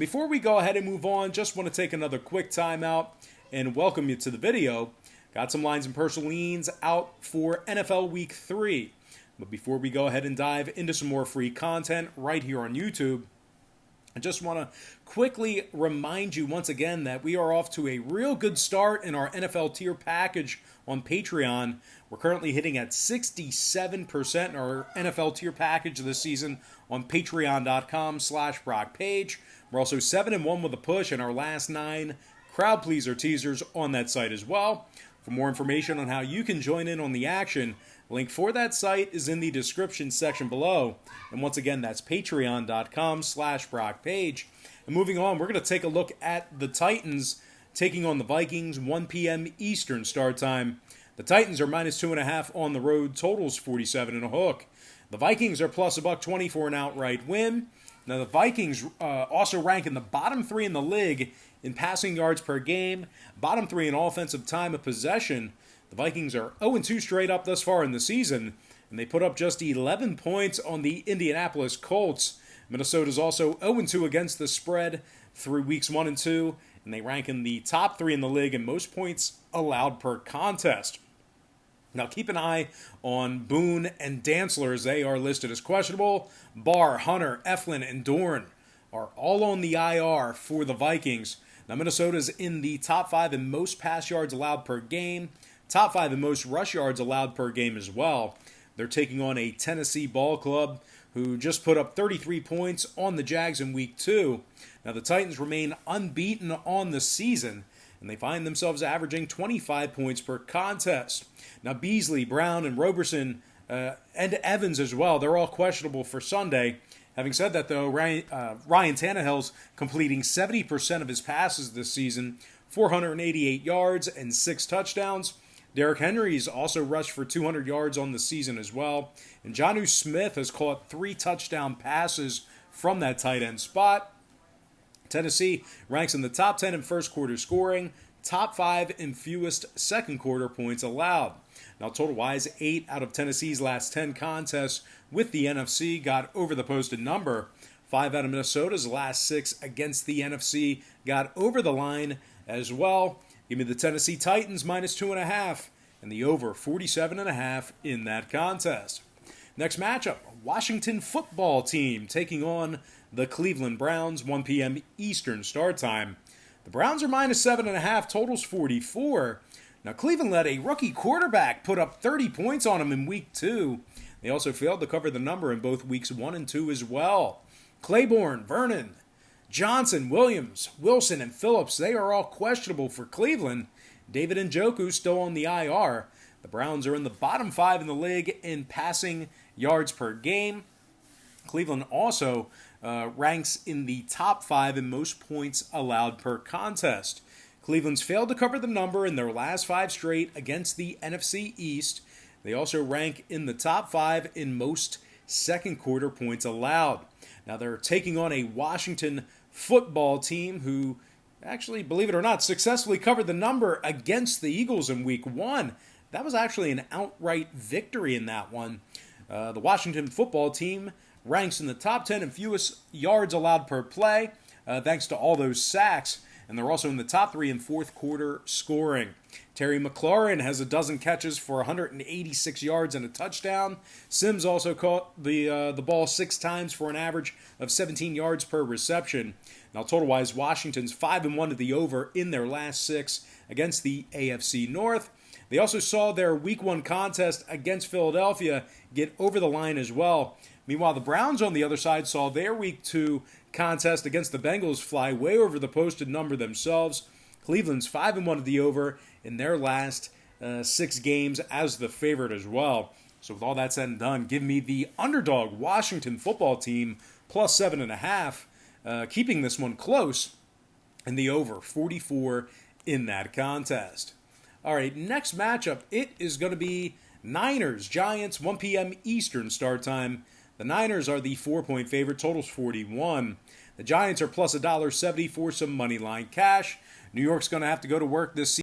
Before we go ahead and move on, just want to take another quick time out and welcome you to the video. Got some lines and personal leans out for NFL Week 3. But before we go ahead and dive into some more free content right here on YouTube, I just want to quickly remind you once again that we are off to a real good start in our NFL tier package on Patreon. We're currently hitting at 67% in our NFL tier package this season on patreon.com/BrockPage. We're also 7-1 with a push in our last 9 crowd pleaser teasers on that site as well. For more information on how you can join in on the action, link for that site is in the description section below. And once again, that's patreon.com/BrockPage. And moving on, we're going to take a look at the Titans taking on the Vikings, 1 p.m. Eastern start time. The Titans are -2.5 on the road, totals 47 and a hook. The Vikings are plus $1.20 for an outright win. Now, the Vikings also rank in the bottom 3 in the league in passing yards per game, bottom 3 in offensive time of possession. The Vikings are 0-2 straight up thus far in the season, and they put up just 11 points on the Indianapolis Colts. Minnesota's also 0-2 against the spread through weeks 1 and 2, and they rank in the top 3 in the league in most points allowed per contest. Now, keep an eye on Boone and Dantzler as they are listed as questionable. Barr, Hunter, Eflin, and Dorn are all on the IR for the Vikings. Now, Minnesota's in the top 5 in most pass yards allowed per game, top 5 in most rush yards allowed per game as well. They're taking on a Tennessee ball club who just put up 33 points on the Jags in Week 2. Now, the Titans remain unbeaten on the season, and they find themselves averaging 25 points per contest. Now, Beasley, Brown, and Roberson, and Evans as well, they're all questionable for Sunday. Having said that, though, Ryan Tannehill's completing 70% of his passes this season, 488 yards and 6 touchdowns. Derrick Henry's also rushed for 200 yards on the season as well. And Jonnu Smith has caught 3 touchdown passes from that tight end spot. Tennessee ranks in the top 10 in first quarter scoring, top 5 in fewest second quarter points allowed. Now, total-wise, 8 out of Tennessee's last 10 contests with the NFC got over the posted number. 5 out of Minnesota's last 6 against the NFC got over the line as well. Give me the Tennessee Titans -2.5 and the over 47.5 in that contest. Next matchup, Washington football team taking on the Cleveland Browns, 1 p.m. Eastern start time. The Browns are -7.5, totals 44. Now, Cleveland let a rookie quarterback put up 30 points on them in Week 2. They also failed to cover the number in both Weeks 1 and 2 as well. Claiborne, Vernon, Johnson, Williams, Wilson, and Phillips, they are all questionable for Cleveland. David Njoku still on the IR. The Browns are in the bottom 5 in the league in passing yards per game. Cleveland also ranks in the top 5 in most points allowed per contest. Cleveland's failed to cover the number in their last 5 straight against the NFC East. They also rank in the top 5 in most second quarter points allowed. Now, they're taking on a Washington football team who actually, believe it or not, successfully covered the number against the Eagles in Week 1. That was actually an outright victory in that one. The Washington football team ranks in the top 10 in fewest yards allowed per play, thanks to all those sacks, and they're also in the top 3 in fourth quarter scoring. Terry McLaurin has a dozen catches for 186 yards and a touchdown. Sims also caught the ball 6 times for an average of 17 yards per reception. Now, total-wise, Washington's 5-1 to the over in their last 6 against the AFC North. They also saw their Week 1 contest against Philadelphia get over the line as well. Meanwhile, the Browns on the other side saw their Week 2 contest against the Bengals fly way over the posted number themselves. Cleveland's 5-1 to the over in their last 6 games as the favorite as well. So with all that said and done, give me the underdog Washington football team plus 7.5, keeping this one close, and the over 44 in that contest. All right, next matchup, it is going to be Niners-Giants, 1 p.m. Eastern start time. The Niners are the 4-point favorite, totals 41. The Giants are plus $1.70 for some money line cash. New York's going to have to go to work this season.